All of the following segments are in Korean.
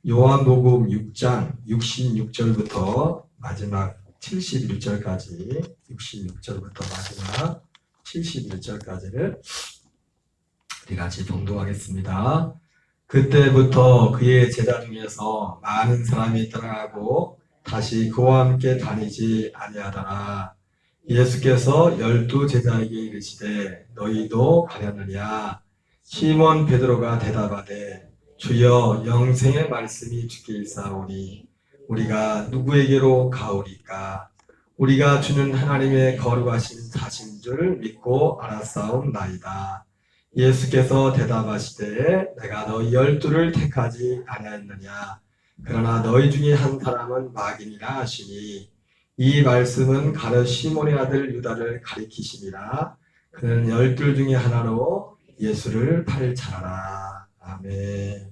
요한복음 6장 66절부터 마지막 71절까지 66절부터 마지막 71절까지를 우리 같이 봉독하겠습니다. 그때부터 그의 제자 중에서 많은 사람이 떠나가고 다시 그와 함께 다니지 아니하더라. 예수께서 12 제자에게 이르시되 너희도 가려느냐? 시몬 베드로가 대답하되 주여 영생의 말씀이 주께 있사오니 우리가 누구에게로 가오리까? 우리가 주는 하나님의 거룩하신 자신 줄 믿고 알았사옵나이다. 예수께서 대답하시되 내가 너희 12를 택하지 아니하였느냐? 그러나 너희 중에 한 사람은 마귀니라 하시니 이 말씀은 가룟 시몬의 아들 유다를 가리키심이라. 그는 12 중에 하나로 예수를 팔자라. 아멘.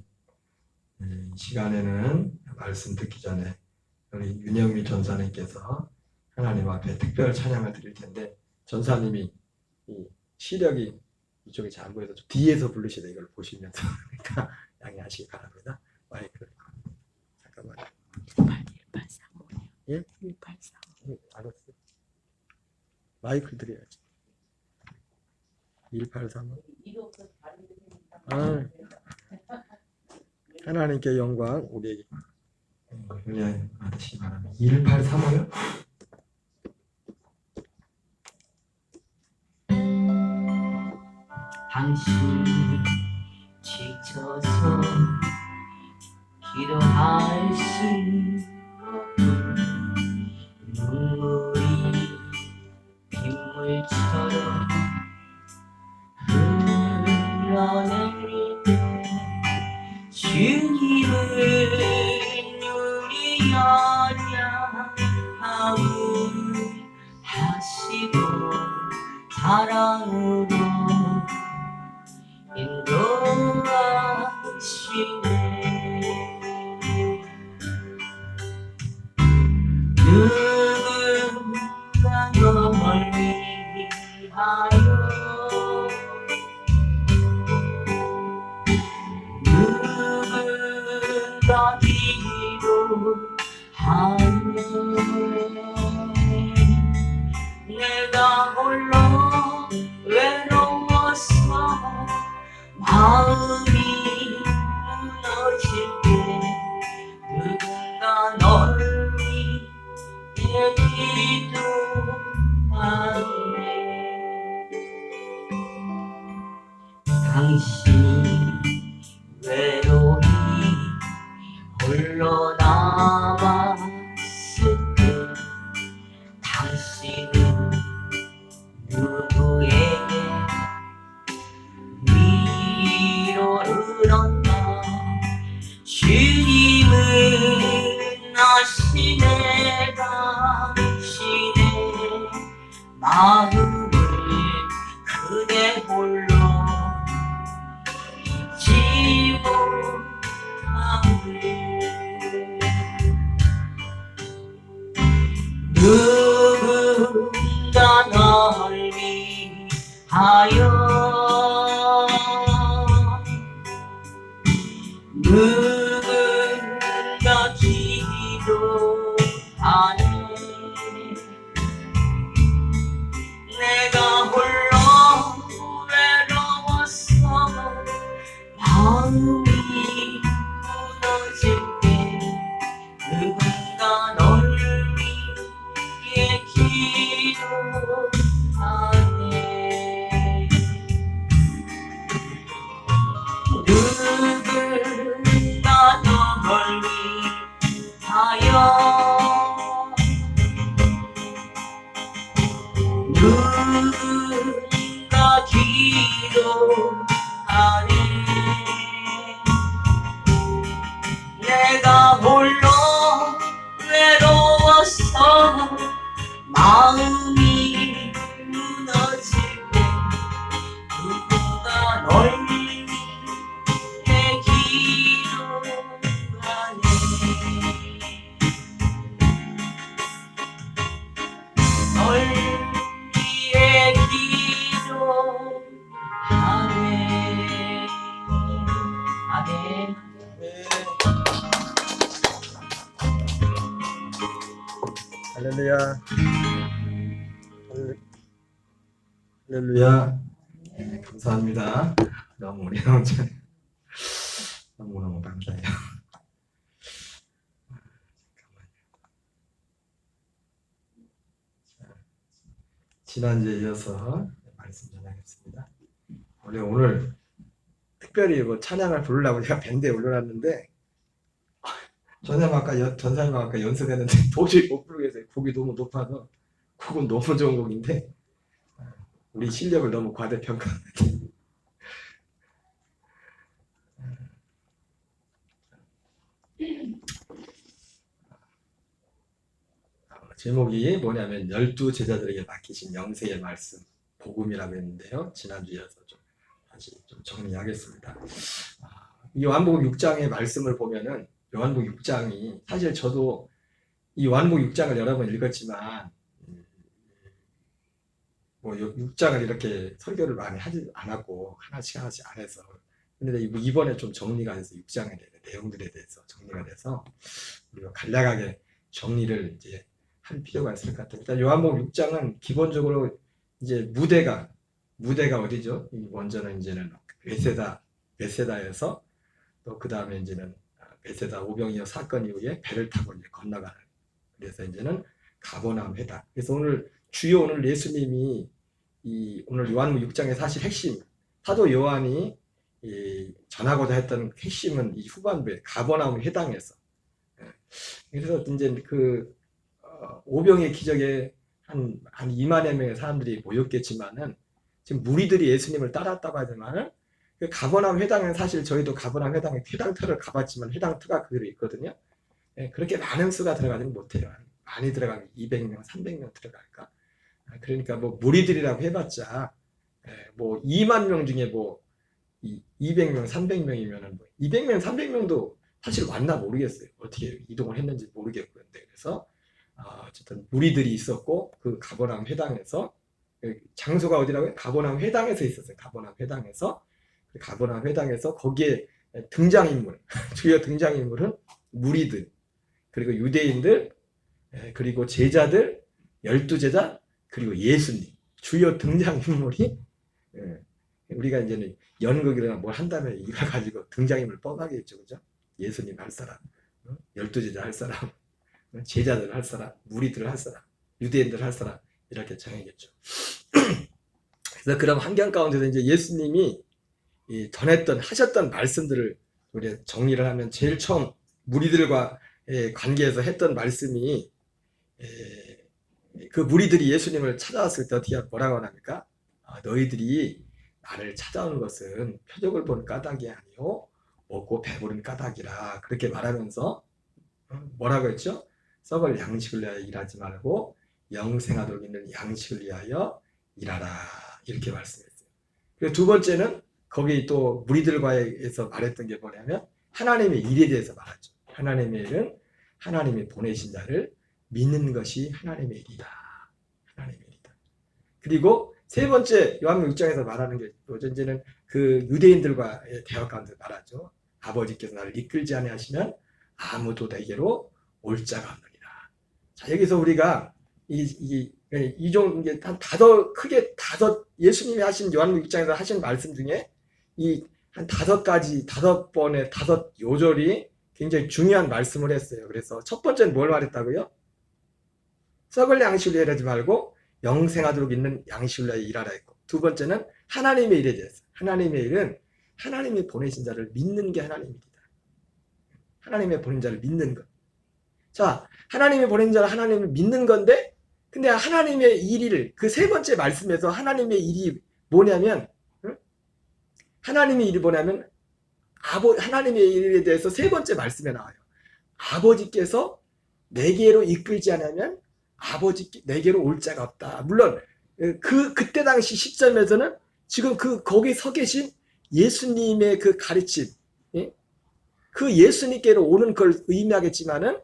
이 시간에는 말씀 듣기 전에 우리 윤영미 전사님께서 하나님 앞에 특별 찬양을 드릴 텐데, 전사님이 이 시력이 이쪽이 잘 안 보여서 좀 뒤에서 부르시다 이걸 보시면서 그러니까 양해하시기 바랍니다. 마이크를 잠깐만요. 1835. 예? 1835. 알았어요. 마이크를 드려야지. 1835. 하나님께 영광, 우리에게 은혜 받으시기 바랍니다. 1835요? 당신이 지쳐서 기도하신 눈물이 빗물처럼 흘러내리네. 주님을 우리 연약함을 하시고 사랑으로 인도하시네. 누군가 널 위하여 누군가 기도하네. 내가 홀로 외로워서 마음이 무너질 때 누군가 널 위해 기도하네. 당신이 외로이 홀로 남았을 때 당신은 누구에게 위로를 얻나? 주님은 아시네. 당신의 마음을 그대 홀로 잊지 못하네. 누군가 널 위하여 누군가 기도하네. 내가 홀로 외로워서 마음이 무너질 때 누군가 널 위해 기도하네. 누군가 널 위하여 누군가 기도하네. 내가 홀로 외로워서 마음이 무너질 때 누군가 널 위해 기도하네. 널 위해 기도하네. 할렐루야. 할렐루야. 네, 감사합니다. 너무 우리 너무너무 감사해요. 지난주에 이어서 말씀 전하겠습니다. 오늘 특별히 뭐 찬양을 부르려고 제가 밴드에 올려놨는데 전사님과 아까 연습했는데 도저히 못 부르겠어요. 곡이 너무 높아서. 곡은 너무 좋은 곡인데 우리 실력을 너무 과대평가합니다. 제목이 뭐냐면 12제자들에게 맡기신 영세의 말씀 복음이라고 했는데요. 지난주에서 다시 좀 정리하겠습니다. 이 요한복음 6장의 말씀을 보면은 요한복음 6장이 사실 저도 이 요한복음 6장을 여러 번 읽었지만 뭐 6장을 이렇게 설교를 많이 하지 않았고 하나씩 안 해서 근데 이번에 좀 정리가 돼서 6장의 내용들에 대해서 정리가 돼서 우리가 간략하게 정리를 이제 할 필요가 있을 것 같아요. 일단 요한복음 6장은 기본적으로 이제 무대가 어디죠? 먼저는 이제는 베세다에서 또 그 다음에 이제는 베세다 오병이어 사건 이후에 배를 타고 이제 건너가는. 그래서 이제는 가버나움 회당. 그래서 오늘 예수님이 오늘 요한복음 6장의 사실 핵심 사도 요한이 전하고자 했던 핵심은 이 후반부에 가버나움 회당에서. 그래서 이제 오병이어 기적에 한 2만여 명의 사람들이 모였겠지만은 지금 무리들이 예수님을 따랐다고 하지만은 그 가버나움 회당은 사실 저희도 가버나움 회당에 회당터를 가봤지만 회당터가 그대로 있거든요. 그렇게 많은 수가 들어가지는 못해요. 많이 들어가면 200명, 300명 들어갈까. 그러니까 뭐 무리들이라고 해봤자 뭐 2만 명 중에 뭐 200명, 300명이면은 뭐 200명, 300명도 사실 왔나 모르겠어요. 어떻게 이동을 했는지 모르겠고요. 그래서 어쨌든 무리들이 있었고 그 가버나움 회당에서 장소가 어디라고요? 가버나움 회당에서 있었어요. 가버나움 회당에서 거기에 등장인물 주요 등장인물은 무리들 그리고 유대인들 그리고 제자들 12제자 그리고 예수님 주요 등장인물이 우리가 이제는 연극이나 뭘 한다면 이걸 가지고 등장인물 뻔하겠죠, 그죠? 예수님 할 사람, 12제자 할 사람, 제자들 할 사람, 무리들 할 사람, 유대인들 할 사람 이렇게 정해겠죠. 그래서 그런 환경 가운데서 이제 예수님이 하셨던 말씀들을 우리 정리를 하면 제일 처음 무리들과 관계에서 했던 말씀이 그 무리들이 예수님을 찾아왔을 때 어떻게 뭐라고 합니까? 너희들이 나를 찾아오는 것은 표적을 보는 까닭이 아니요 먹고 배부른 까닭이라 그렇게 말하면서 뭐라고 했죠? 썩을 양식을 위하여 일하지 말고 영생하도록 있는 양식을 위하여 일하라 이렇게 말씀했어요. 그리고 두 번째는 거기 또 무리들과에서 말했던 게 뭐냐면 하나님의 일에 대해서 말하죠. 하나님의 일은 하나님이 보내신 자를 믿는 것이 하나님의 일이다. 하나님의 일이다. 그리고 세 번째 요한복음 6장에서 말하는 게 뭐죠? 이제는 그 유대인들과의 대화 가운데 말하죠. 아버지께서 나를 이끌지 아니하시면 아무도 내게로 올 자가 없느니라. 자, 여기서 우리가 이게 한 다섯 예수님이 하신 요한복음 6장에서 하신 말씀 중에 한 5번의 5 요절이 굉장히 중요한 말씀을 했어요. 그래서 첫 번째는 뭘 말했다고요? 썩을 양식을 일하지 말고 영생하도록 있는 양식을 위하여 일하라 했고, 두 번째는 하나님의 일에 대해서. 하나님의 일은 하나님이 보내신 자를 믿는 게 하나님의 일이다. 하나님의 보낸 자를 믿는 것. 자, 하나님이 보낸 자를 하나님을 믿는 건데, 근데 하나님의 일을 그 세 번째 말씀에서 하나님의 일이 뭐냐면, 하나님의 일이 뭐냐면 하나님의 일에 대해서 세 번째 말씀에 나와요. 아버지께서 내게로 이끌지 않으면 내게로 올 자가 없다. 물론 그때 당시 시점에서는 지금 거기 서 계신 예수님의 그 가르침, 그 예수님께로 오는 걸 의미하겠지만은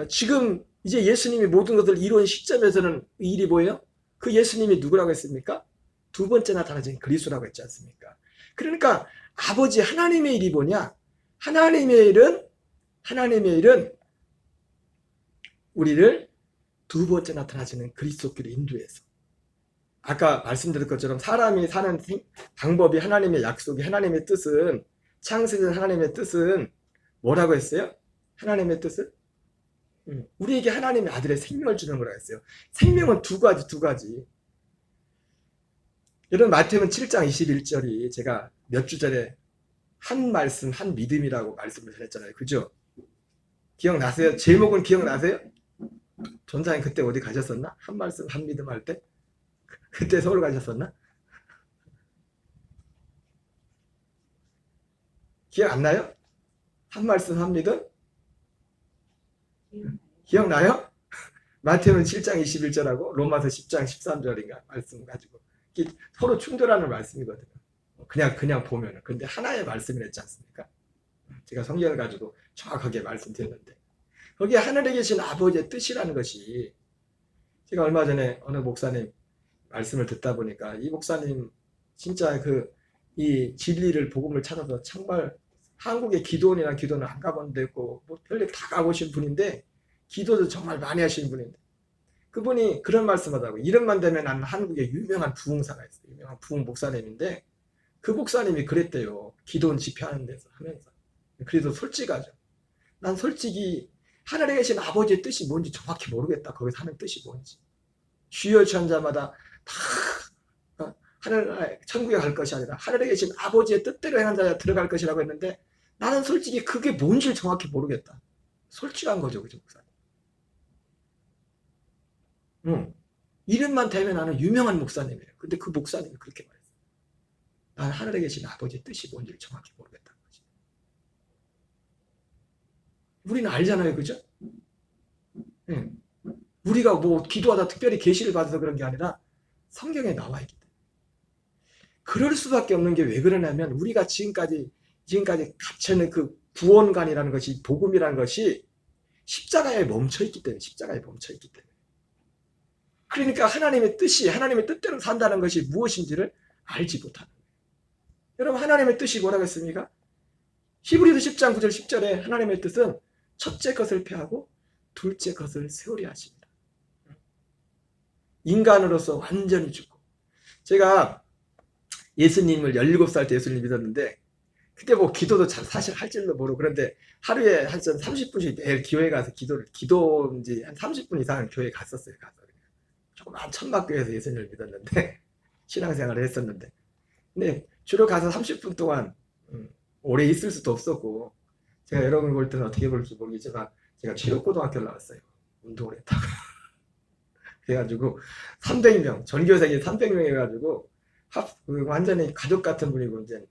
지금 이제 예수님이 모든 것을 이룬 시점에서는 이 일이 뭐예요? 그 예수님이 누구라고 했습니까? 두 번째 나타나신 그리스도라고 했지 않습니까? 그러니까 아버지 하나님의 일이 뭐냐? 하나님의 일은 우리를 두 번째 나타나시는 그리스도끼리 인도해서 아까 말씀드린 것처럼 사람이 사는 방법이 하나님의 약속이 하나님의 뜻은 창세된 하나님의 뜻은 뭐라고 했어요? 하나님의 뜻은 우리에게 하나님의 아들의 생명을 주는 거라고 했어요. 생명은 두 가지. 여러분 마태복음 7장 21절이 제가 몇 주 전에 한 말씀 한 믿음이라고 말씀을 드렸잖아요. 그죠? 기억나세요? 제목은 기억나세요? 전사님 그때 어디 가셨었나? 한 말씀 한 믿음 할 때? 그때 서울 가셨었나? 기억 안 나요? 한 말씀 한 믿음? 기억나요? 마태복음 7장 21절하고 로마서 10장 13절인가 말씀 가지고 서로 충돌하는 말씀이거든요. 그냥 보면은. 근데 하나의 말씀이랬지 않습니까? 제가 성경을 가지고 정확하게 말씀드렸는데 거기에 하늘에 계신 아버지의 뜻이라는 것이 제가 얼마 전에 어느 목사님 말씀을 듣다 보니까 이 목사님 진짜 이 진리를 복음을 찾아서 정말 한국의 기도원이나 기도는 안 가본 데 있고 뭐 별일 다 가보신 분인데 기도도 정말 많이 하시는 분인데 그분이 그런 말씀하다고 이름만 대면 나는 한국에 유명한 부흥사가 있어요. 유명한 부흥 목사님인데 그 목사님이 그랬대요. 기도원 집회하는 데서 하면서. 그래도 솔직하죠. 난 솔직히 하늘에 계신 아버지의 뜻이 뭔지 정확히 모르겠다. 거기서 하는 뜻이 뭔지. 주여 취한 자마다 다 하늘 천국에 갈 것이 아니라 하늘에 계신 아버지의 뜻대로 행한 자가 들어갈 것이라고 했는데 나는 솔직히 그게 뭔지 정확히 모르겠다. 솔직한 거죠. 그죠 목사님. 이름만 대면 나는 유명한 목사님이에요. 근데 그 목사님이 그렇게 말했어요. 나는 하늘에 계신 아버지의 뜻이 뭔지를 정확히 모르겠다는 거지. 우리는 알잖아요. 그죠? 우리가 뭐 기도하다 특별히 계시를 받아서 그런 게 아니라 성경에 나와 있기 때문에. 그럴 수밖에 없는 게 왜 그러냐면 우리가 지금까지 갇혀있는 그 구원관이라는 것이 복음이라는 것이 십자가에 멈춰있기 때문에 그러니까 하나님의 뜻대로 산다는 것이 무엇인지를 알지 못하는 거예요. 여러분 하나님의 뜻이 뭐라고 했습니까? 히브리서 10장 9절 10절에 하나님의 뜻은 첫째 것을 폐하고 둘째 것을 세우려 하십니다. 인간으로서 완전히 죽고 제가 예수님을 17살 때 예수님 믿었는데 그때 뭐 기도도 사실 할 줄도 모르고 그런데 하루에 한 30분씩 매일 교회 가서 기도인지 한 30분 이상은 교회 갔었어요. 조그만 천막교회에서 예수님을 믿었는데 신앙생활을 했었는데 근데 주로 가서 30분 동안 오래 있을 수도 없었고 제가 여러분 볼 때는 어떻게 볼지 모르겠지만 제가 체육고등학교를 나왔어요. 운동을 했다고 그래가지고 300명 전교생이 300명 해가지고 완전히 가족 같은 분이고 이제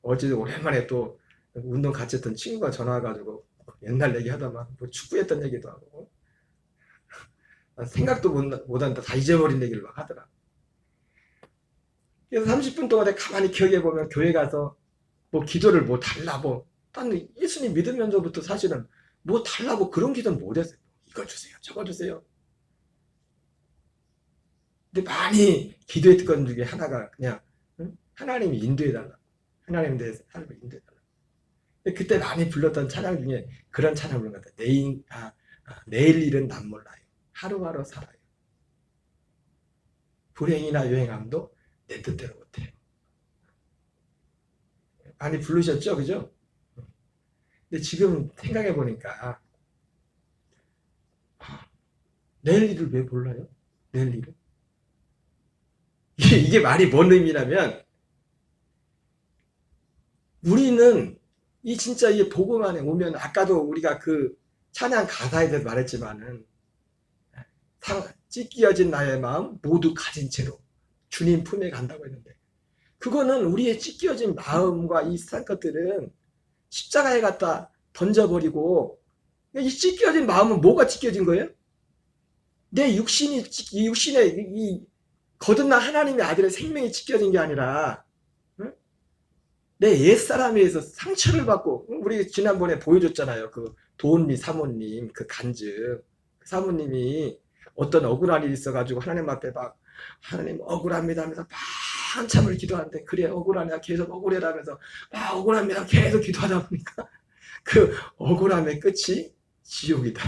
어제도 오랜만에 또 운동 같이 했던 친구가 전화 와가지고 옛날 얘기 하다만 뭐 축구했던 얘기도 하고 생각도 못한다 다 잊어버린 얘기를 막 하더라. 그래서 30분 동안에 가만히 기억해보면 교회 가서 뭐 기도를 뭐 달라고 난 예수님 믿으면서부터 사실은 뭐 달라고 그런 기도는 못했어요. 이거 주세요 저거 주세요. 근데 많이 기도했던 것 중에 하나가 그냥 하나님이 인도해달라. 하나님에 대해서 하나님을 인도해달라. 그때 많이 불렀던 찬양 중에 그런 찬양을 부른 것 같아요. 내일 일은 난 몰라요. 하루하루 살아요. 불행이나 유행함도 내 뜻대로 못해요. 많이 부르셨죠? 그죠? 근데 지금 생각해 보니까 내일 일을 왜 몰라요? 내일 일을? 이게 말이 뭔 의미냐면 우리는 진짜 이 복음 안에 오면 아까도 우리가 그 찬양 가사에 대해서 말했지만은 찢겨진 나의 마음 모두 가진 채로 주님 품에 간다고 했는데 그거는 우리의 찢겨진 마음과 이 세상 것들은 십자가에 갖다 던져버리고 이 찢겨진 마음은 뭐가 찢겨진 거예요? 내 육신에 이 거듭난 하나님의 아들의 생명이 찢겨진 게 아니라 내 옛사람에 의해서 상처를 받고 우리 지난번에 보여줬잖아요. 그 도은미 사모님 그 간증 사모님이 어떤 억울한 일이 있어가지고 하나님 앞에 막 하나님 억울합니다 하면서 한참을 기도하는데 그래 억울하냐 계속 억울해라면서 억울합니다 계속 기도하다 보니까 그 억울함의 끝이 지옥이다.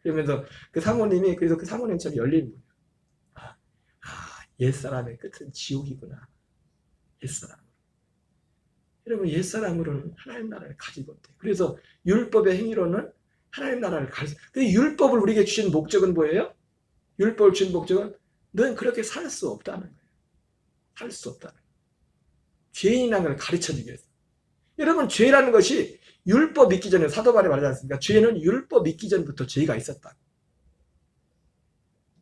그러면서 그 사모님이, 그래서 그 사모님처럼 열린 분이에요. 옛사람의 끝은 지옥이구나. 옛사람. 여러분, 옛사람으로는 하나님 나라를 가지고 못해. 그래서 율법의 행위로는 하나님 나라를 가지. 근데 율법을 우리에게 주신 목적은 뭐예요? 율법을 주신 목적은 넌 그렇게 살 수 없다는 거예요. 살 수 없다는 거예요. 죄인이라는 걸 가르쳐 주기 위해서. 여러분, 죄라는 것이 율법 믿기 전에, 사도 바울이 말하지 않습니까? 죄는 율법 믿기 전부터 죄가 있었다.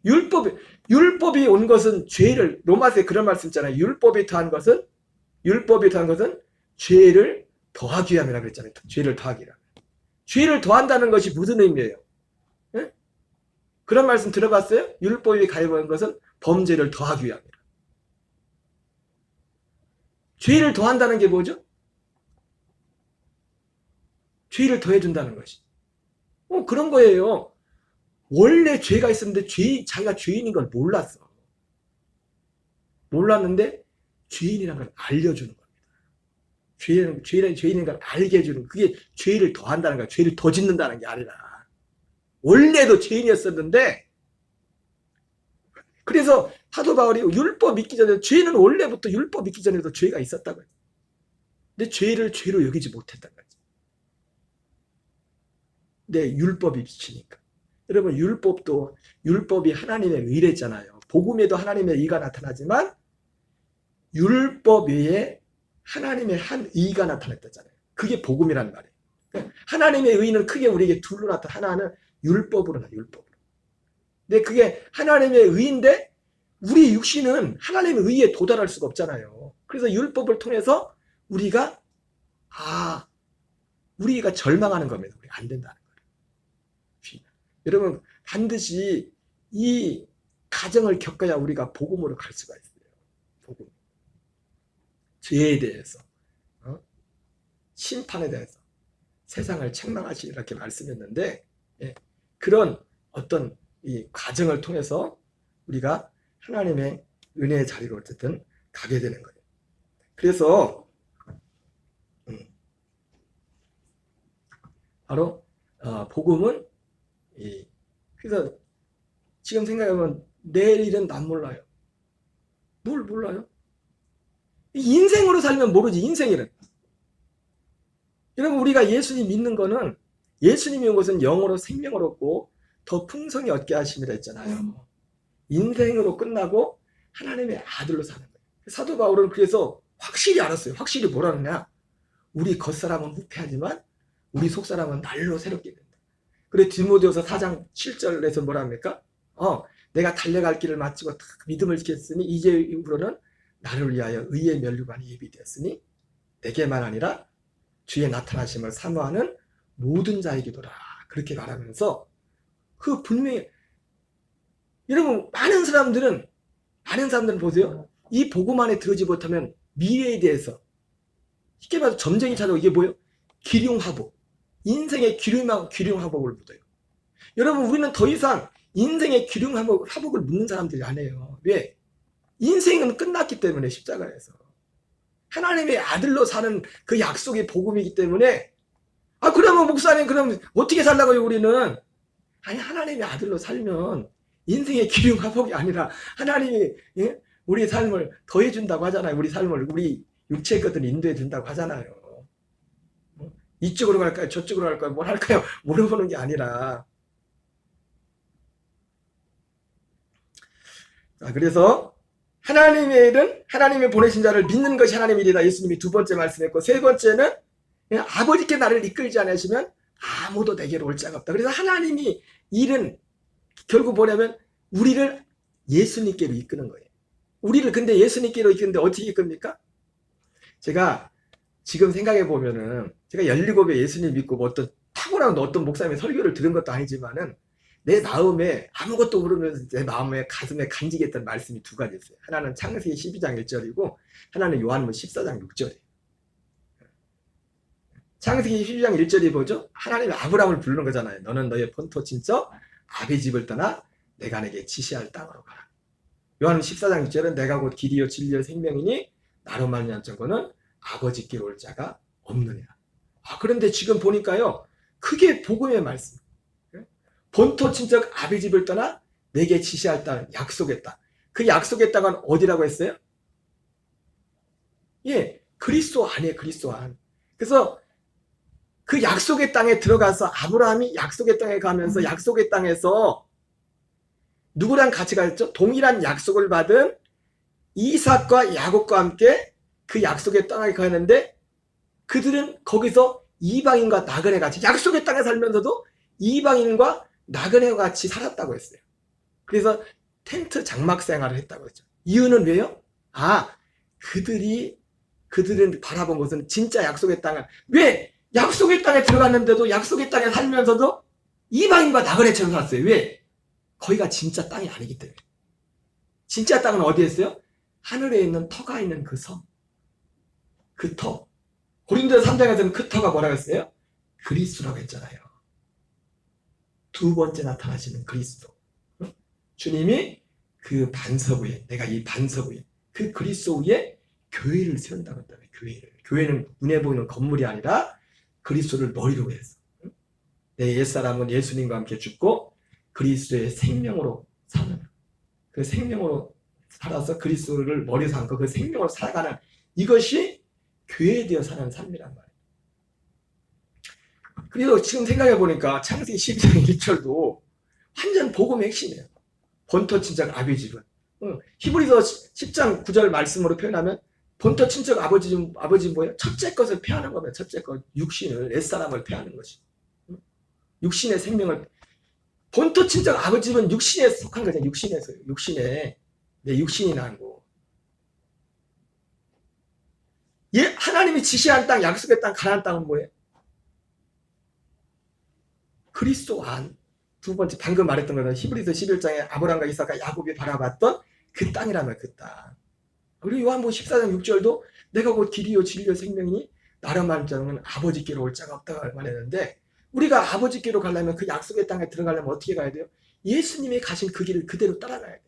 율법이 온 것은 죄를, 로마서에 그런 말씀 있잖아요. 율법이 더한 것은 죄를 더하기 위함이라고 그랬잖아요. 죄를 더하기 위함. 죄를 더한다는 것이 무슨 의미예요? 네? 그런 말씀 들어봤어요? 율법이 가해본 것은 범죄를 더하기 위함이라. 죄를 더한다는 게 뭐죠? 죄를 더해준다는 것이. 그런 거예요. 원래 죄가 있었는데 자기가 죄인인 걸 몰랐어. 몰랐는데 죄인이라는 걸 알려주는 겁니다. 죄인인 걸 알게 해주는, 그게 죄를 더한다는 거야. 죄를 더 짓는다는 게 아니라. 원래도 죄인이었었는데, 그래서 사도 바울이 율법 믿기 전에, 죄는 원래부터 율법 믿기 전에도 죄가 있었다고요. 근데 죄를 죄로 여기지 못했단 거지. 근데 율법이 비치니까. 여러분, 율법이 하나님의 의랬잖아요. 복음에도 하나님의 의가 나타나지만 율법 외에 하나님의 한 의가 나타났다잖아요. 그게 복음이라는 말이에요. 하나님의 의는 크게 우리에게 둘로 나타나. 하나는 율법으로 나, 율법으로. 근데 그게 하나님의 의인데 우리 육신은 하나님의 의에 도달할 수가 없잖아요. 그래서 율법을 통해서 우리가 절망하는 겁니다. 우리가 안 된다는 거예요. 여러분, 반드시 이 가정을 겪어야 우리가 복음으로 갈 수가 있어요. 복음. 죄에 대해서, 심판에 대해서 세상을 책망하시니 이렇게 말씀했는데, 그런 어떤 이 과정을 통해서 우리가 하나님의 은혜의 자리로 어쨌든 가게 되는 거예요. 그래서 바로 복음은 그래서 지금 생각해보면 내일은 난 몰라요. 뭘 몰라요? 인생으로 살면 모르지. 인생이는. 여러분, 우리가 예수님 믿는 거는, 예수님이 온 것은 영으로 생명을 얻고 더 풍성히 얻게 하심이라 했잖아요. 인생으로 끝나고 하나님의 아들로 사는 거예요. 사도 바울은 그래서 확실히 알았어요. 확실히 뭐라느냐? 우리 겉사람은 후패하지만 우리 속사람은 날로 새롭게 된다. 그래, 디모데후서 4장 7절에서 뭐라 합니까? 내가 달려갈 길을 마치고 믿음을 지켰으니 이제후로는 나를 위하여 의의 면류관이 예비되었으니 내게만 아니라 주의 나타나심을 사모하는 모든 자에게도라. 그렇게 말하면서 분명히, 여러분, 많은 사람들은 보세요. 이 복음 안에 들어오지 못하면 미래에 대해서 쉽게 말해서 점쟁이 찾아오고, 이게 뭐예요? 기륭화복. 인생의 기륭화복을 묻어요. 여러분, 우리는 더 이상 인생의 기륭화복을 묻는 사람들이 아니에요. 왜? 인생은 끝났기 때문에, 십자가에서. 하나님의 아들로 사는 그 약속의 복음이기 때문에, 그러면 목사님, 그럼 어떻게 살라고요, 우리는? 아니, 하나님의 아들로 살면 인생의 기륭화복이 아니라 하나님이 우리 삶을 더해준다고 하잖아요. 우리 육체의 것들을 인도해준다고 하잖아요. 이쪽으로 갈까요? 저쪽으로 갈까요? 뭘 할까요? 물어보는 게 아니라. 그래서 하나님의 일은, 하나님의 보내신 자를 믿는 것이 하나님의 일이다. 예수님이 두 번째 말씀했고, 세 번째는 아버지께 나를 이끌지 않으시면 아무도 내게로 올 자가 없다. 그래서 하나님이 일은 결국 뭐냐면 우리를 예수님께로 이끄는 거예요. 근데 예수님께로 이끄는데 어떻게 이끕니까? 제가 지금 생각해 보면은, 제가 17에 예수님 믿고 어떤 탁월한 어떤 목사님의 설교를 들은 것도 아니지만은 내 마음에 아무것도 모르면서 내 마음에 가슴에 간직했던 말씀이 두 가지 있어요. 하나는 창세기 12장 1절이고 하나는 요한복음 14장 6절이에요. 창세기 12장 1절이 뭐죠? 하나님이 아브라함을 부르는 거잖아요. 너는 너의 본토 친척 아비 집을 떠나 내가 내게 지시할 땅으로 가라. 요한복음 14장 6절은 내가 곧 길이요 진리요 생명이니 나로 말미암은 자고는 아버지께 올 자가 없느니라. 그런데 지금 보니까요, 그게 복음의 말씀. 본토 친척 아비 집을 떠나 내게 지시할 땅, 약속의 땅. 그 약속의 땅은 어디라고 했어요? 예, 그리스도 안에 그리스도 안. 그래서 그 약속의 땅에 들어가서 아브라함이 약속의 땅에 가면서 약속의 땅에서 누구랑 같이 갔죠? 동일한 약속을 받은 이삭과 야곱과 함께 그 약속의 땅에 가는데 그들은 거기서 이방인과 나그네 같이 약속의 땅에 살면서도 이방인과 나그네와 같이 살았다고 했어요. 그래서 텐트 장막 생활을 했다고 했죠. 이유는 왜요? 그들은 바라본 것은 진짜 약속의 땅을, 왜 약속의 땅에 들어갔는데도 약속의 땅에 살면서도 이방인과 나그네처럼 살았어요. 왜? 거기가 진짜 땅이 아니기 때문에. 진짜 땅은 어디에 있어요? 하늘에 있는 터가 있는 그 섬, 그 터. 고린도서 3장에서는 그 터가 뭐라고 했어요? 그리스도라고 했잖아요. 두 번째 나타나시는 그리스도. 주님이 그 반석 위에, 내가 이 반석 위에, 그 그리스도 위에 교회를 세운다고 했다며. 교회는 눈에 보이는 건물이 아니라 그리스도를 머리로 해서 내 옛사람은 예수님과 함께 죽고 그리스도의 생명으로 사는, 그 생명으로 살아서 그리스도를 머리로 삼고 그 생명으로 살아가는, 이것이 교회에 되어 사는 삶이란 말이에요. 그리고 지금 생각해 보니까 창세기 12장 1절도 완전 복음의 핵심이에요. 본토 친척 아비 집은. 히브리서 10장 9절 말씀으로 표현하면 본토 친척 아버지 뭐예요? 첫째 것을 폐하는 겁니다. 첫째 것, 육신을, 옛사람을 폐하는 것이. 육신의 생명을. 본토 친척 아버지는 육신에 속한 거잖아요. 육신에 내 육신이 난 거. 하나님이 지시한 땅, 약속의 땅, 가나안 땅은 뭐예요? 그리스도 안. 두 번째, 방금 말했던 거는 히브리서 11장에 아브라함과 이삭과 야곱이 바라봤던 그 땅이라면 그 땅. 그리고 요한복음 14장 6절도 내가 곧 길이요 진리요 생명이니 나로 말하는 자는 아버지께로 올 자가 없다고 말했는데, 우리가 아버지께로 가려면, 그 약속의 땅에 들어가려면 어떻게 가야 돼요? 예수님이 가신 그 길을 그대로 따라가야 돼요.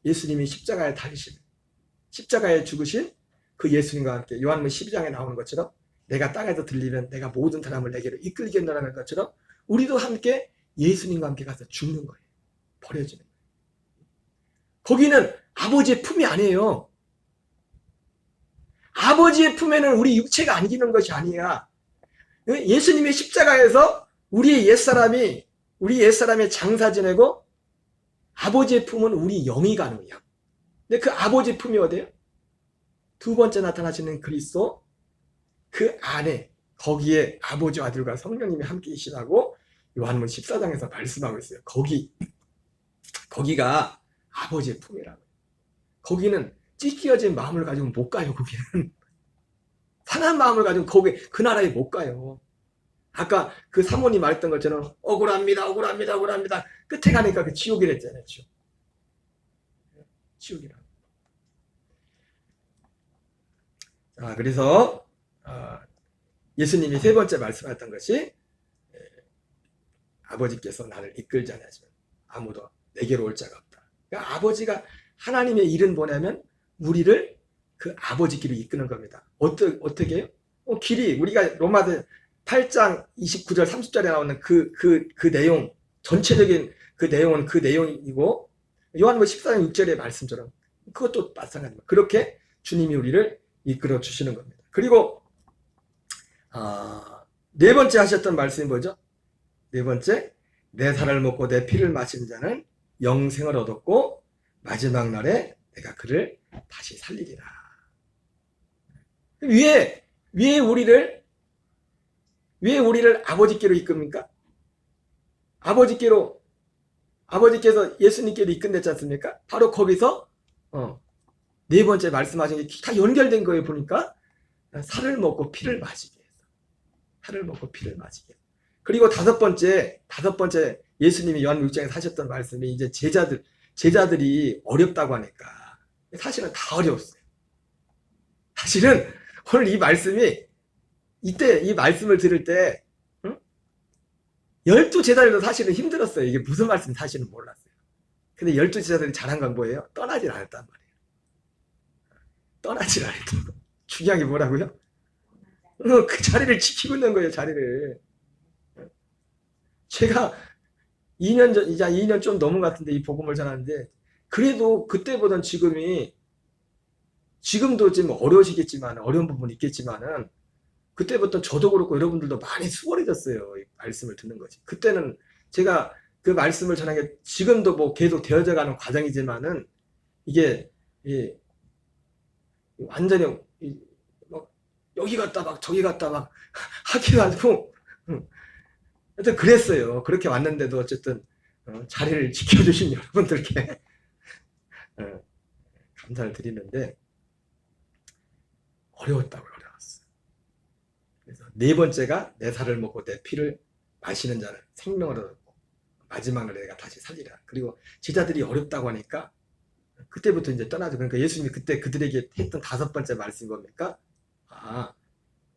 예수님이 십자가에 달리신, 십자가에 죽으신 그 예수님과 함께 요한복음 12장에 나오는 것처럼 내가 땅에서 들리면 내가 모든 사람을 내게로 이끌겠노라는 것처럼 우리도 함께 예수님과 함께 가서 죽는 거예요. 버려지는 거예요. 거기는 아버지의 품이 아니에요. 아버지의 품에는 우리 육체가 안기는 것이 아니야. 예수님의 십자가에서 우리 옛사람의 장사 지내고 아버지의 품은 우리 영이 가는 거야. 근데 그 아버지의 품이 어디예요? 두 번째 나타나시는 그리스도, 그 안에, 거기에 아버지와 아들과 성령님이 함께 계시다고 요한복음 14장에서 말씀하고 있어요. 거기가 아버지의 품이라고. 거기는 찢겨진 마음을 가지고 못 가요. 거기는 상한 마음을 가지고 그 나라에 못 가요. 아까 그 사모님 말했던 것처럼 억울합니다. 끝에 가니까 그 지옥이랬잖아요. 지옥이라. 그래서 예수님이 세 번째 말씀하셨던 것이, 아버지께서 나를 이끌지 않으시면 아무도 내게로 올 자가 없다. 그러니까 아버지가, 하나님의 일은 뭐냐면 우리를 그 아버지 길을 이끄는 겁니다. 어떻게 해요? 길이, 우리가 로마서 8장 29절 30절에 나오는 그 내용, 전체적인 그 내용은 그 내용이고, 요한복음 14장 6절의 말씀처럼 그것도 마찬가지입니다. 그렇게 주님이 우리를 이끌어 주시는 겁니다. 그리고 네 번째 하셨던 말씀이 뭐죠? 네 번째, 내 살을 먹고 내 피를 마신 자는 영생을 얻었고 마지막 날에 내가 그를 다시 살리리라. 왜 우리를 아버지께로 이끕니까? 아버지께서 예수님께로 이끈댔지 않습니까? 바로 거기서 네 번째 말씀하신 게 다 연결된 거예요. 보니까 살을 먹고 피를 마시게 해서, 살을 먹고 피를 마시게 해서. 그리고 다섯 번째 예수님이 요한복음 6장에서 하셨던 말씀이, 이제 제자들이 어렵다고 하니까, 사실은 다 어려웠어요. 사실은 오늘 이 말씀이, 이때 이 말씀을 들을 때 12제자들도 사실은 힘들었어요. 이게 무슨 말씀인지 사실은 몰랐어요. 근데 12제자들이 잘한 건 뭐예요? 떠나질 않았단 말이에요. 떠나질 않았던 거. 중요한 게 뭐라고요? 그 자리를 지키고 있는 거예요. 자리를. 제가 2년 전, 이제 2년 좀 넘은 것 같은데 이 복음을 전하는데 그래도 그때보단 지금도 좀 어려우시겠지만 어려운 부분이 있겠지만은 그때부터 저도 그렇고 여러분들도 많이 수월해졌어요. 이 말씀을 듣는 거지. 그때는 제가 그 말씀을 전한 게 지금도 뭐 계속 되어져 가는 과정이지만은 이게 완전히 막 여기 갔다 막 저기 갔다 막 하기도 하고 하여튼 그랬어요. 그렇게 왔는데도 어쨌든 자리를 지켜주신 여러분들께 감사를 드리는데 어려웠다고요. 어려웠어요. 그래서 네 번째가 내 살을 먹고 내 피를 마시는 자는 생명을 얻고 마지막으로 내가 다시 살리라. 그리고 제자들이 어렵다고 하니까 그때부터 이제 떠나죠. 그러니까 예수님이 그때 그들에게 했던 5번째 말씀이 뭡니까?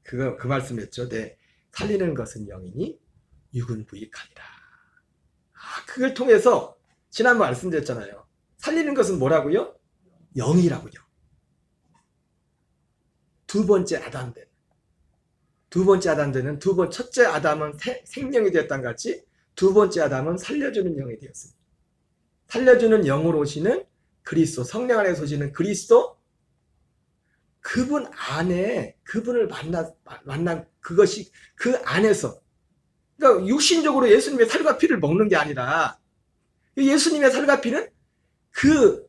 그 말씀이었죠. 내 살리는 것은 영이니 육은 무익하니라. 그걸 통해서 지난번 말씀드렸잖아요. 살리는 것은 뭐라고요? 영이라고요. 두 번째 아담된 첫째 아담은 생명이 되었던 같이 두 번째 아담은 살려주는 영이 되었습니다. 살려주는 영으로 오시는 그리스도, 성령 안에서 오시는 그리스도, 그분 안에 그분을 만난 그것이 그 안에서, 그러니까 육신적으로 예수님의 살과 피를 먹는 게 아니라 예수님의 살과 피는 그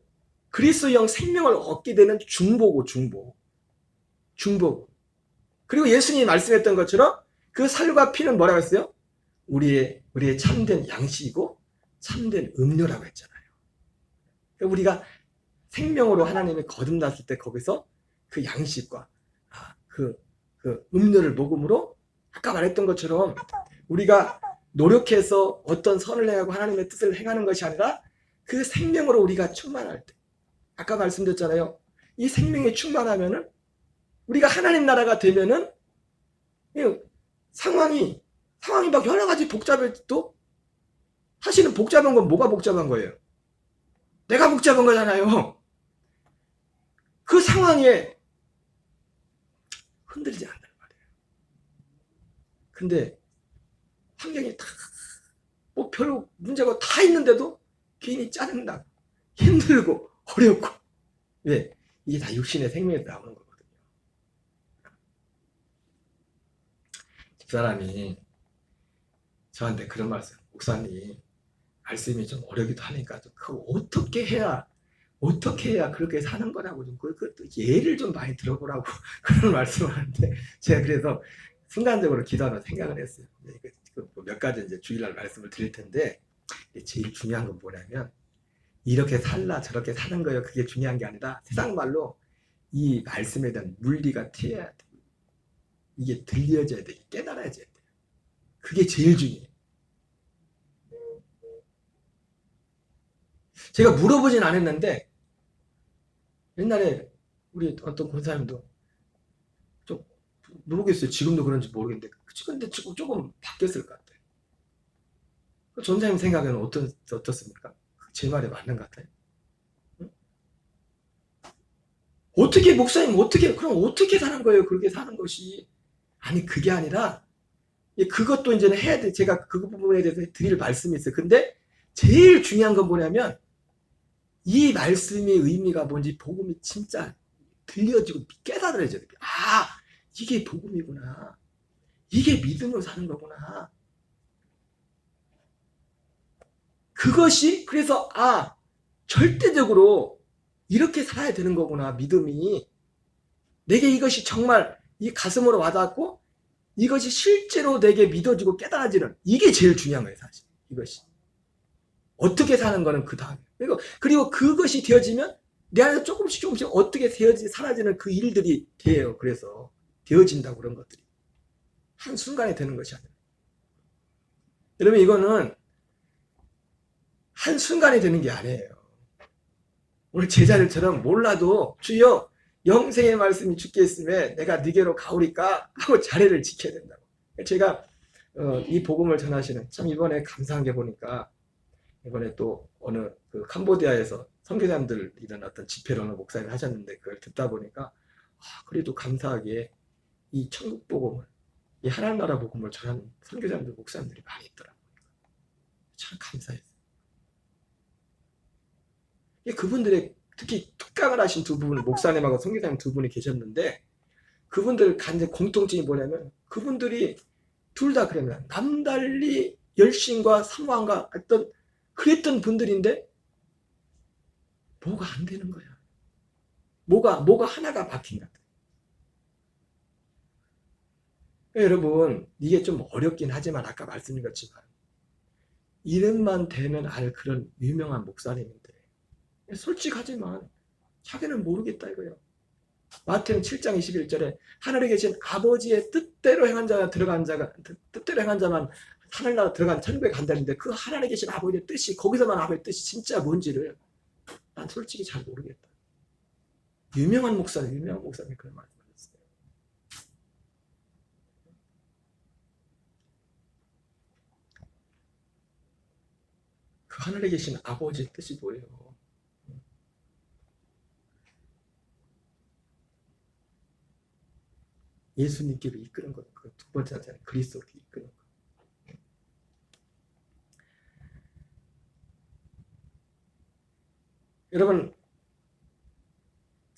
그리스도형 생명을 얻게 되는 중보고. 그리고 예수님이 말씀했던 것처럼 그 살과 피는 뭐라고 했어요? 우리의 참된 양식이고 참된 음료라고 했잖아요. 그러니까 우리가 생명으로 하나님이 거듭났을 때 거기서 그 양식과 그 음료를 먹음으로 아까 말했던 것처럼 우리가 노력해서 어떤 선을 행하고 하나님의 뜻을 행하는 것이 아니라 그 생명으로 우리가 충만할 때, 아까 말씀드렸잖아요. 이 생명이 충만하면은 우리가 하나님 나라가 되면은 상황이 막 여러 가지 복잡해도 사실은 복잡한 건 뭐가 복잡한 거예요? 내가 복잡한 거잖아요. 그 상황에 흔들리지 않는단 말이에요. 근데 환경이 뭐 별 문제가 다 있는데도 괜히 짜증나고 힘들고 어렵고. 왜? 이게 다 육신의 생명에서 나오는 거거든요. 집사람이 저한테 그런 말씀, 목사님 말씀이 좀 어렵기도 하니까 그거 어떻게 해야 그렇게 사는 거라고 좀 그 예를 좀 많이 들어보라고 그런 말씀을 하는데 제가 그래서 순간적으로 기도하며 생각을 했어요. 몇 가지 이제 주일날 말씀을 드릴 텐데 제일 중요한 건 뭐냐면 이렇게 살라 저렇게 사는 거예요. 그게 중요한 게 아니라 세상 말로 이 말씀에 대한 물리가 튀어야 돼. 이게 들려져야 돼. 깨달아져야 돼. 그게 제일 중요해요. 제가 물어보진 않았는데 옛날에 우리 어떤 권사님도 좀 모르겠어요. 지금도 그런지 모르겠는데 근데 조금 바뀌었을 것 같아요. 전사님 생각에는 어떻습니까? 제 말에 맞는 것 같아요. 응? 어떻게 목사님 그럼 어떻게 사는 거예요? 그렇게 사는 것이 아니 그게 아니라 그것도 이제는 해야 돼. 제가 그 부분에 대해서 드릴 말씀이 있어요. 근데 제일 중요한 건 뭐냐면 이 말씀의 의미가 뭔지 복음이 진짜 들려지고 깨달아져야 돼. 이게 복음이구나. 이게 믿음으로 사는 거구나. 그것이 그래서 절대적으로 이렇게 살아야 되는 거구나. 믿음이 내게 이것이 정말 이 가슴으로 와닿고 이것이 실제로 내게 믿어지고 깨달아지는 이게 제일 중요한 거예요. 사실 이것이 어떻게 사는 거는 그 다음에 그리고 그것이 되어지면 내 안에서 조금씩 어떻게 사라지는 그 일들이 돼요. 그래서 되어진다고 그런 것들이 한순간에 되는 것이 아니라 여러분 이거는 한순간에 되는 게 아니에요. 오늘 제자들처럼 몰라도 주여 영생의 말씀이 주께 있음에 내가 네게로 가오리까 하고 자리를 지켜야 된다고. 제가 이 복음을 전하시는 참 이번에 감사한 게 보니까 이번에 또 어느 그 캄보디아에서 선교사님들 이런 어떤 집회를 어느 목사님이 하셨는데 그걸 듣다 보니까 그래도 감사하게 이 천국 복음을 이 하나님 나라 복음을 전하는 선교사님들 목사님들이 많이 있더라고요. 참 감사했어요. 그분들의 특히 특강을 하신 두 분, 목사님하고 선교사님 두 분이 계셨는데 그분들 간의 공통점이 뭐냐면 그분들이 둘 다 그러면 남달리 열심과 사모함과 어떤 그랬던 분들인데 뭐가 안 되는 거야. 뭐가 하나가 박힌 것 같아. 여러분 이게 좀 어렵긴 하지만 아까 말씀드렸지만 이름만 대면 알 그런 유명한 목사님인데 솔직하지만 자기는 모르겠다 이거예요. 마태는 7장 21절에 하늘에 계신 아버지의 뜻대로 행한 자가 들어간 자가 뜻대로 행한 자만 하늘나라 들어간 천국에 간다는데 그 하늘에 계신 아버지의 뜻이 거기서만 아버지의 뜻이 진짜 뭔지를 난 솔직히 잘 모르겠다. 유명한 목사님이 그런 말씀하셨어요. 그 하늘에 계신 아버지의 뜻이 뭐예요? 예수님께로 이끄는 것, 그 두 번째 하잖아요. 그리스도로 이끄는 것. 여러분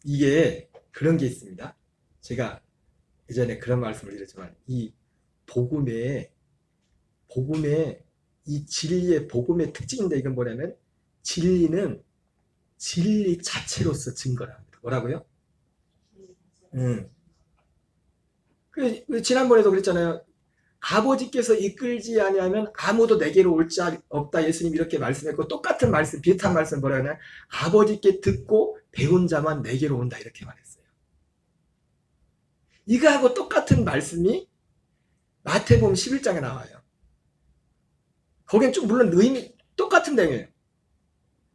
이게 그런 게 있습니다. 제가 예전에 그런 말씀을 드렸지만 이 복음의 이 진리의 복음의 특징인데 이건 뭐냐면 진리는 진리 자체로서 증거를 합니다. 뭐라고요? 지난번에도 그랬잖아요. 아버지께서 이끌지 아니하면 아무도 내게로 올 자 없다. 예수님 이렇게 말씀했고 똑같은 말씀, 비슷한 말씀 뭐라 하냐? 아버지께 듣고 배운 자만 내게로 온다 이렇게 말했어요. 이거하고 똑같은 말씀이 마태복음 11장에 나와요. 거긴 좀 물론 의미 똑같은 내용이에요.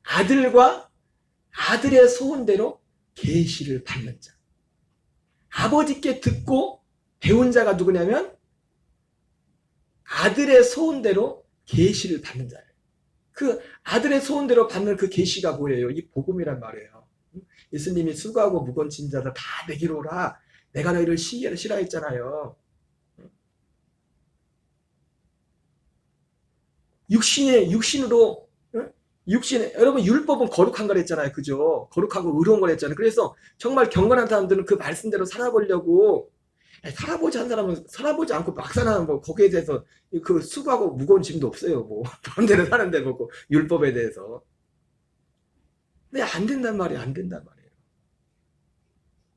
아들과 아들의 소원대로 계시를 받는 자. 아버지께 듣고 배운 자가 누구냐면 아들의 소원대로 계시를 받는 자예요. 그 아들의 소원대로 받는 그 계시가 뭐예요? 이 복음이란 말이에요. 예수님이 수고하고 무거운 짐 자들 다 내게로 오라. 내가 너희를 쉬라 했잖아요. 육신으로 여러분 율법은 거룩한 걸 했잖아요. 그죠? 거룩하고 의로운 걸 했잖아요. 그래서 정말 경건한 사람들은 그 말씀대로 살아보려고 살아보지 한 사람은 살아보지 않고 막 사는 뭐 거기에 대해서 그 수고하고 무거운 짐도 없어요. 뭐 마음대로 사는데 뭐 율법에 대해서. 근데 안 된단 말이에요. 안 된단 말이에요.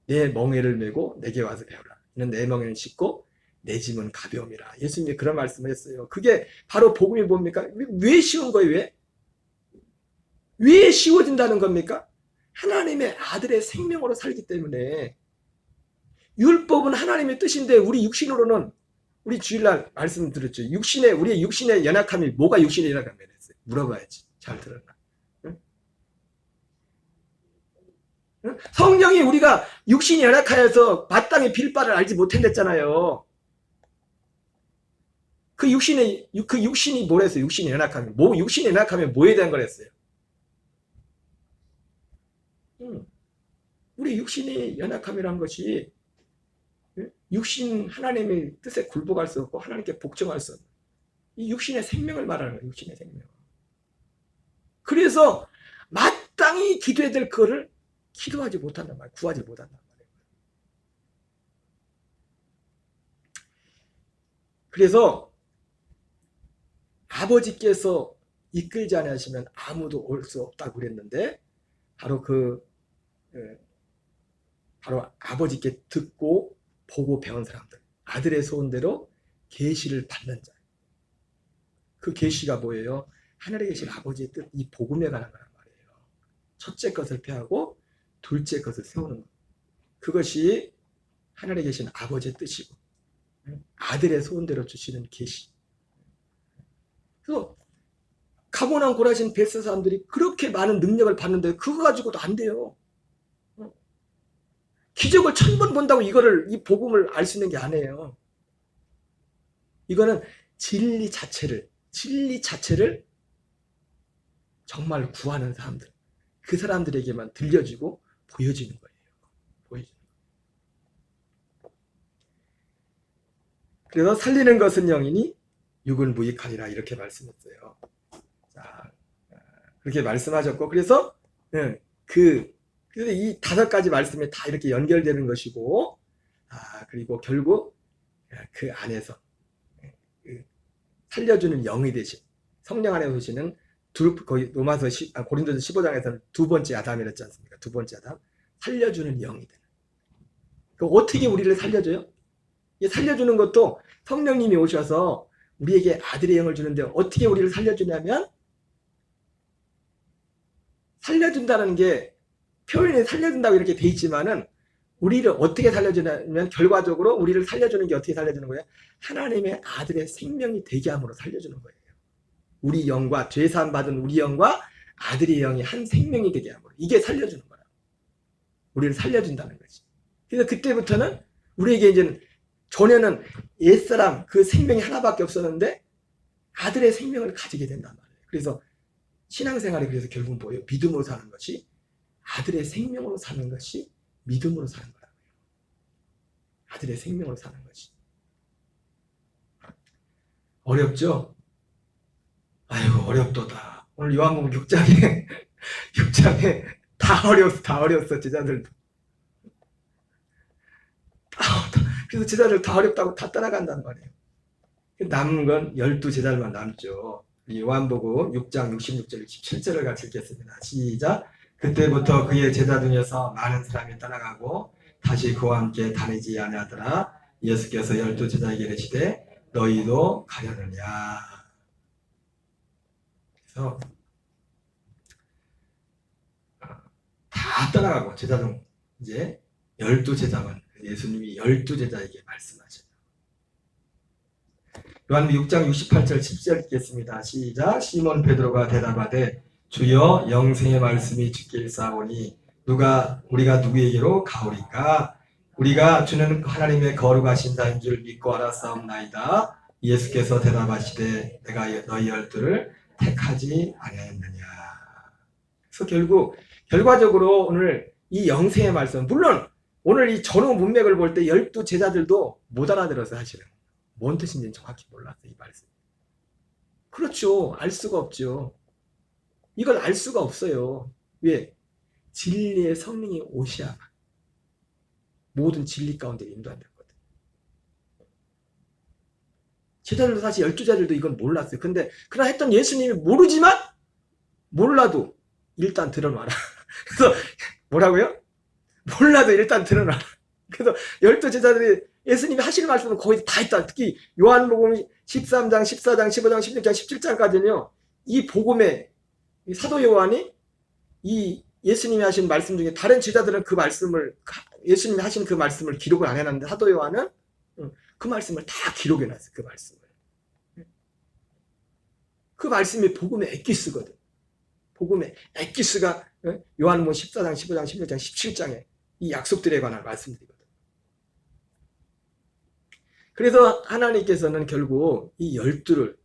내 멍에를 메고 내게 와서 배우라. 이는 내 멍에는 쉽고 내 짐은 가벼움이라. 예수님이 그런 말씀을 했어요. 그게 바로 복음이 뭡니까? 왜 쉬운 거예요? 왜? 왜 쉬워진다는 겁니까? 하나님의 아들의 생명으로 살기 때문에. 율법은 하나님의 뜻인데 우리 육신으로는 우리 주일날 말씀드렸죠. 우리의 육신의 연약함이 뭐가 육신의 연약함이었어요? 물어봐야지. 잘 들었나? 응? 응? 성령이 우리가 육신이 연약하여서 마땅히 빌 바를 알지 못했댔잖아요. 그 육신이 뭐랬어요? 육신이 연약함이. 육신이 연약하면 뭐에 대한 거랬어요? 우리 육신이 연약함이란 것이 육신 하나님의 뜻에 굴복할 수 없고 하나님께 복종할 수 없는 이 육신의 생명을 말하는 거예요. 육신의 생명. 그래서 마땅히 기도해야 될 거를 기도하지 못한단 말이에요. 구하지 못한단 말이에요. 그래서 아버지께서 이끌지 않으시면 아무도 올 수 없다고 그랬는데 바로 바로 아버지께 듣고 보고 배운 사람들, 아들의 소원대로 계시를 받는 자. 그 계시가 뭐예요? 하늘에 계신 아버지의 뜻, 이 복음에 관한 거란 말이에요. 첫째 것을 폐하고 둘째 것을 세우는 것. 그것이 하늘에 계신 아버지의 뜻이고 아들의 소원대로 주시는 계시. 그래서 가보나 고라신 벳스 사람들이 그렇게 많은 능력을 받는데 그거 가지고도 안 돼요. 기적을 1000번 본다고 이 복음을 알 수 있는 게 아니에요. 이거는 진리 자체를 정말 구하는 사람들, 그 사람들에게만 들려지고 보여지는 거예요. 그래서 살리는 것은 영이니 육은 무익하리라 이렇게 말씀했어요. 아, 그렇게 말씀하셨고, 그래서 그래서 이 5가지 말씀이 다 이렇게 연결되는 것이고, 그리고 결국 그 안에서 그 살려주는 영이 되신 성령 안에 오시는 거의 고린도서 15장에서는 두 번째 아담이랬지 않습니까? 두 번째 아담, 살려주는 영이 되는. 어떻게 우리를 살려줘요? 이 살려주는 것도 성령님이 오셔서 우리에게 아들의 영을 주는데, 어떻게 우리를 살려주냐면, 살려준다는 게 표현이 살려준다고 이렇게 돼 있지만은, 우리를 어떻게 살려주냐면, 결과적으로 우리를 살려주는 게 어떻게 살려주는 거예요? 하나님의 아들의 생명이 되게 함으로 살려주는 거예요. 우리 영과, 죄사함 받은 우리 영과 아들의 영이 한 생명이 되게 함으로. 이게 살려주는 거야. 우리를 살려준다는 거지. 그래서 그때부터는 우리에게 이제는, 전에는 옛사람 그 생명이 하나밖에 없었는데 아들의 생명을 가지게 된단 말이에요. 그래서 신앙생활이 그래서 결국은 뭐예요? 믿음으로 사는 것이, 아들의 생명으로 사는 것이 믿음으로 사는 거라고요. 아들의 생명으로 사는 것이. 어렵죠? 아이고, 어렵도다. 오늘 요한복음 6장에 다 어려웠어, 제자들도. 그래서 제자들 다 어렵다고 다 따라간단 말이에요. 남은 건 12제자들만 남죠. 요한복음 6장 66절 67절을 같이 읽겠습니다. 시작. 그때부터 그의 제자 중에서 많은 사람이 떠나가고 다시 그와 함께 다니지 아니하더라. 예수께서 12제자에게 이르시되 너희도 가려느냐. 그래서 다 떠나가고, 제자 중 이제 12제자만, 예수님이 12제자에게 말씀하셔요. 요한복음 6장 68절 10절 읽겠습니다. 시작. 시몬 베드로가 대답하되 주여, 영생의 말씀이 주께 일사오니 우리가 누구에게로 가오리까? 우리가 주는 하나님의 거룩하신 자인 줄 믿고 알았사옵나이다. 예수께서 대답하시되 내가 너희 12를 택하지 아니하였느냐. 그래서 결과적으로 오늘 이 영생의 말씀, 물론 오늘 이 전후 문맥을 볼 때 12제자들도 못 알아들어서 사실은 뭔 뜻인지는 정확히 몰랐어요, 이 말씀. 그렇죠. 알 수가 없죠. 이걸 알 수가 없어요. 왜? 진리의 성령이 오셔야만 모든 진리 가운데 인도한다거든. 제자들도 사실 12제자들도 이건 몰랐어요. 그러나 했던 예수님이 모르지만, 몰라도 일단 들어놔라. 그래서 뭐라고요? 몰라도 일단 들어놔라. 그래서 12제자들이 예수님이 하시는 말씀은 거의 다 있다. 특히 요한복음 13장, 14장, 15장, 16장, 17장까지는요. 이 복음에 사도 요한이 이 예수님이 하신 말씀 중에, 다른 제자들은 그 말씀을, 예수님이 하신 그 말씀을 기록을 안 해놨는데 사도 요한은 그 말씀을 다 기록해놨어요. 그 말씀을. 그 말씀이 복음의 엑기스거든. 복음의 엑기스가 요한복음 14장, 15장, 16장, 17장에 이 약속들에 관한 말씀들이거든. 그래서 하나님께서는 결국 이 12를,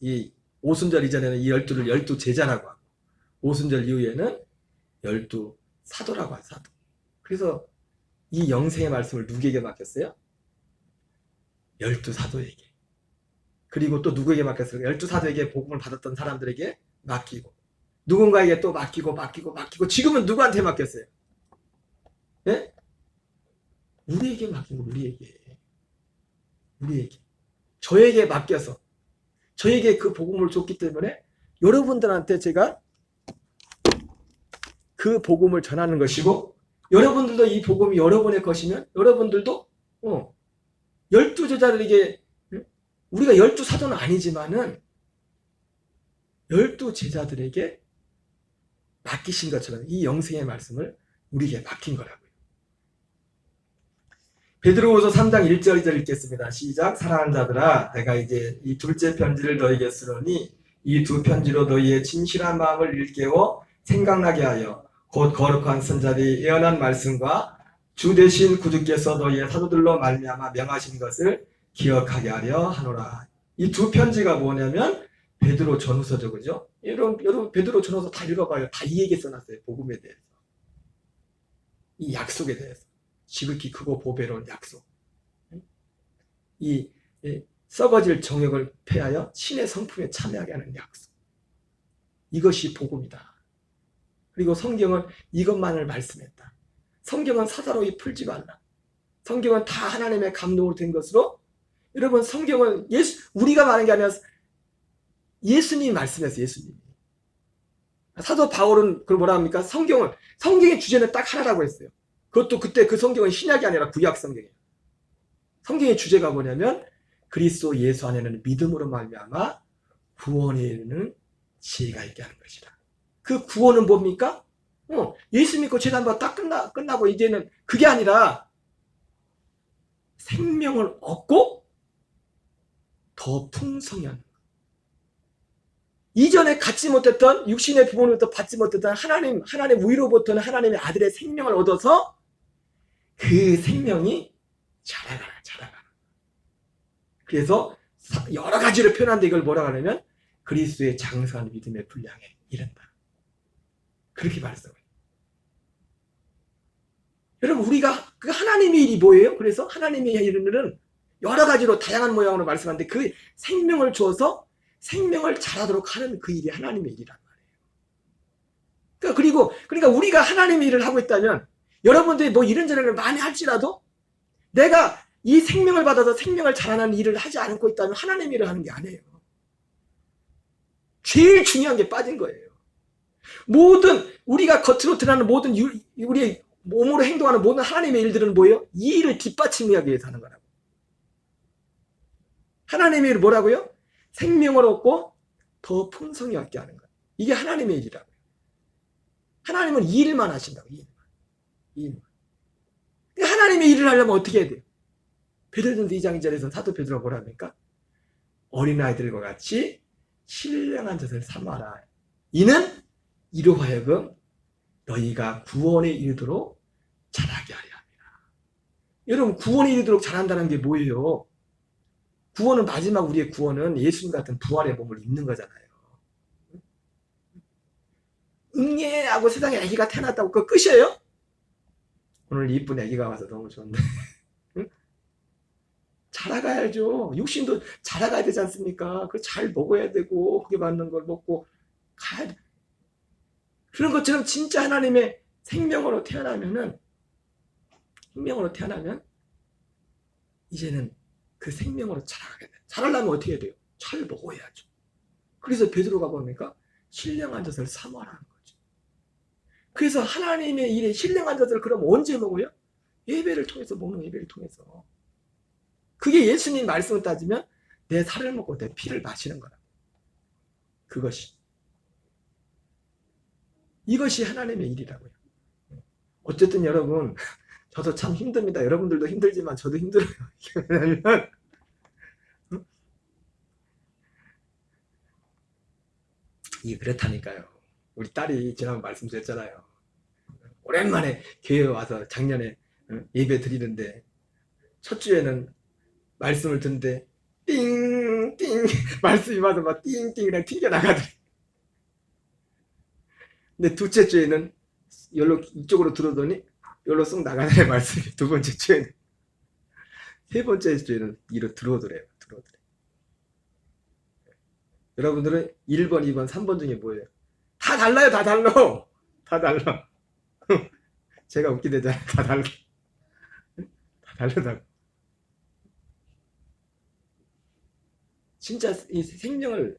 이 오순절 이전에는 이 12를 12제자라고 하고, 오순절 이후에는 12사도라고 하는 사도. 그래서 이 영생의 말씀을 누구에게 맡겼어요? 12사도에게. 그리고 또 누구에게 맡겼어요? 12사도에게 복음을 받았던 사람들에게 맡기고, 누군가에게 또 맡기고, 지금은 누구한테 맡겼어요? 예? 우리에게 맡긴 거, 우리에게. 저에게 맡겨서, 저에게 그 복음을 줬기 때문에 여러분들한테 제가 그 복음을 전하는 것이고, 여러분들도 이 복음이 여러분의 것이면 여러분들도 12제자들에게, 우리가 12사도는 아니지만은 12제자들에게 맡기신 것처럼 이 영생의 말씀을 우리에게 맡긴 거라고요. 베드로후서 3장 1절 2절 읽겠습니다. 시작. 사랑하는 자들아, 내가 이제 이 둘째 편지를 너희에게 쓰노니 이 두 편지로 너희의 진실한 마음을 일깨워 생각나게 하여 곧 거룩한 선자들이 예언한 말씀과 주 되신 구주께서 너희의 사도들로 말미암아 명하신 것을 기억하게 하려 하노라. 이 두 편지가 뭐냐면 베드로 전후서죠, 그죠? 여러분 베드로 전후서 다 읽어봐요. 다 이 얘기 써놨어요. 복음에 대해서, 이 약속에 대해서. 지극히 크고 보배로운 약속. 이 썩어질 정욕을 폐하여 신의 성품에 참여하게 하는 약속. 이것이 복음이다. 그리고 성경은 이것만을 말씀했다. 성경은 사사로이 풀지 말라. 성경은 다 하나님의 감동으로 된 것으로, 여러분 성경은 우리가 말하는 게 아니라 예수님이 말씀했어요. 예수님이. 사도 바울은 그걸 뭐라 합니까? 성경의 주제는 딱 하나라고 했어요. 그것도 그때 그 성경은 신약이 아니라 구약 성경이에요. 성경의 주제가 뭐냐면 그리스도 예수 안에는 믿음으로 말미암아 구원에 이르는 지혜가 있게 하는 것이다. 그 구원은 뭡니까? 예수 믿고 제단받고 딱 끝나고 이제는 그게 아니라 생명을 얻고 더 풍성히 하는 것. 이전에 갖지 못했던 육신의 부모로부터 받지 못했던 하나님 위로부터는 하나님의 아들의 생명을 얻어서 그 생명이 자라가라. 그래서 여러 가지로 표현하는데 이걸 뭐라고 하냐면 그리스도의 장성한 믿음의 분량에 이른다. 그렇게 말씀해요. 여러분 우리가 그 하나님의 일이 뭐예요? 그래서 하나님의 일은 여러 가지로 다양한 모양으로 말씀하는데 그 생명을 주어서 생명을 자라도록 하는 그 일이 하나님의 일이란 말이에요. 그러니까 우리가 하나님의 일을 하고 있다면 여러분들이 뭐 이런저런 많이 할지라도 내가 이 생명을 받아서 생명을 자라나는 일을 하지 않고 있다면 하나님의 일을 하는 게 아니에요. 제일 중요한 게 빠진 거예요. 모든 우리가 겉으로 드러나는 모든 우리의 몸으로 행동하는 모든 하나님의 일들은 뭐예요? 이 일을 뒷받침하기 위해서 하는 거라고. 하나님의 일은 뭐라고요? 생명을 얻고 더 풍성히 얻게 하는 거예요. 이게 하나님의 일이라고요. 하나님은 이 일만 하신다고. 이 일만. 하나님의 일을 하려면 어떻게 해야 돼요? 베드로전서 2장 2절에서 사도 베드로가 뭐라 합니까? 어린아이들과 같이 신령한 젖을 삼아라. 이는 이로 하여금 너희가 구원에 이르도록 자라게 하려 합니다. 여러분 구원에 이르도록 자란다는 게 뭐예요? 구원은 마지막 우리의 구원은 예수님 같은 부활의 몸을 입는 거잖아요. 응애하고 세상에 아기가 태어났다고 그거 끝이에요? 오늘 이쁜 아기가 와서 너무 좋은데 응? 자라가야죠. 육신도 자라가야 되지 않습니까? 그걸 잘 먹어야 되고 그게 맞는 걸 먹고 가야 돼. 그런 것처럼 진짜 하나님의 생명으로 태어나면 이제는 그 생명으로 자라가게 돼. 자라려면 어떻게 해야 돼요? 잘 먹어야죠. 그래서 베드로가 뭡니까? 신령한 젖을 삼아라는 거죠. 그래서 하나님의 일에 신령한 젖을 그럼 언제 먹어요? 예배를 통해서 먹는 예배를 통해서. 그게 예수님 말씀을 따지면 내 살을 먹고 내 피를 마시는 거라. 이것이 하나님의 일이라고요. 어쨌든 여러분 저도 참 힘듭니다. 여러분들도 힘들지만 저도 힘들어요. 왜냐하면 이게 그렇다니까요. 우리 딸이 지난번 말씀드렸잖아요. 오랜만에 교회에 와서 작년에 예배 드리는데 첫 주에는 말씀을 듣는데 띵띵 말씀이 와서 막 띵띵 그냥 튕겨나가더니 근데 둘째 주에는 여기로 이쪽으로 들어오더니 여기로 쏙 나가네 말씀이. 두 번째 주에는 세 번째 주에는 이로 들어오더래요. 여러분들은 1번, 2번, 3번 중에 뭐예요? 다 달라요. 다 달라. 제가 웃기대잖아요. 다 달라. 진짜 이 생명을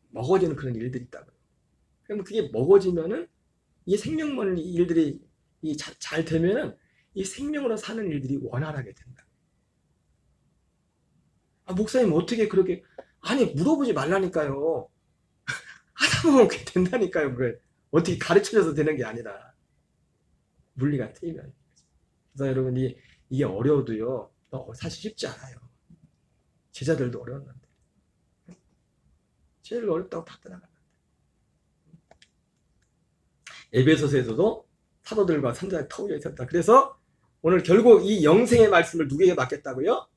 먹어주는 그런 일들이 있다고요. 그럼 그게 먹어지면은 이 생명물 일들이 잘 되면은 이 생명으로 사는 일들이 원활하게 된다. 목사님 어떻게 그렇게 아니 물어보지 말라니까요. 하다 보면 그게 된다니까요. 그걸 어떻게 가르쳐줘서 되는 게 아니라 물리가 틀리면. 그래서 여러분 이게 어려워도요 사실 쉽지 않아요. 제자들도 어려웠는데 제일 어렵다고 다 떠나간다. 에베소서에서도 사도들과 선자들이 터울려 있었다. 그래서 오늘 결국 이 영생의 말씀을 누구에게 맡겼다고요?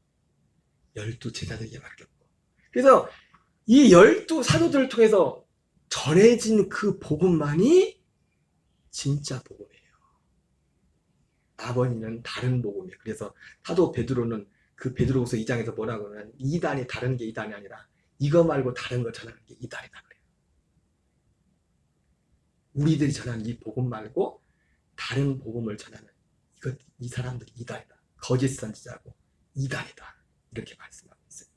12 제자들에게 맡겼고. 그래서 이 12 사도들을 통해서 전해진 그 복음만이 진짜 복음이에요. 나머지는 다른 복음이에요. 그래서 사도 베드로는 그 베드로후서 2장에서 뭐라고 하냐면 이단이 다른 게 이단이 아니라 이거 말고 다른 거 전하는 게 이단이다 그래요. 우리들이 전하는 이 복음 말고 다른 복음을 전하는 이 사람들이 이단이다. 거짓 선지자고 이단이다. 이렇게 말씀하고 있어요.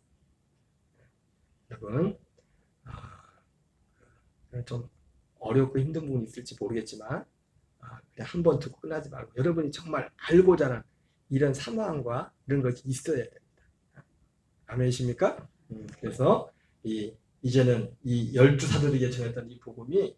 여러분, 좀 어렵고 힘든 부분이 있을지 모르겠지만 그냥 한 번 듣고 끝나지 말고 여러분이 정말 알고자 하는 이런 사모함과 이런 것이 있어야 됩니다. 아멘이십니까? 그래서 이제는 이 12 사도들에게 전했던 이 복음이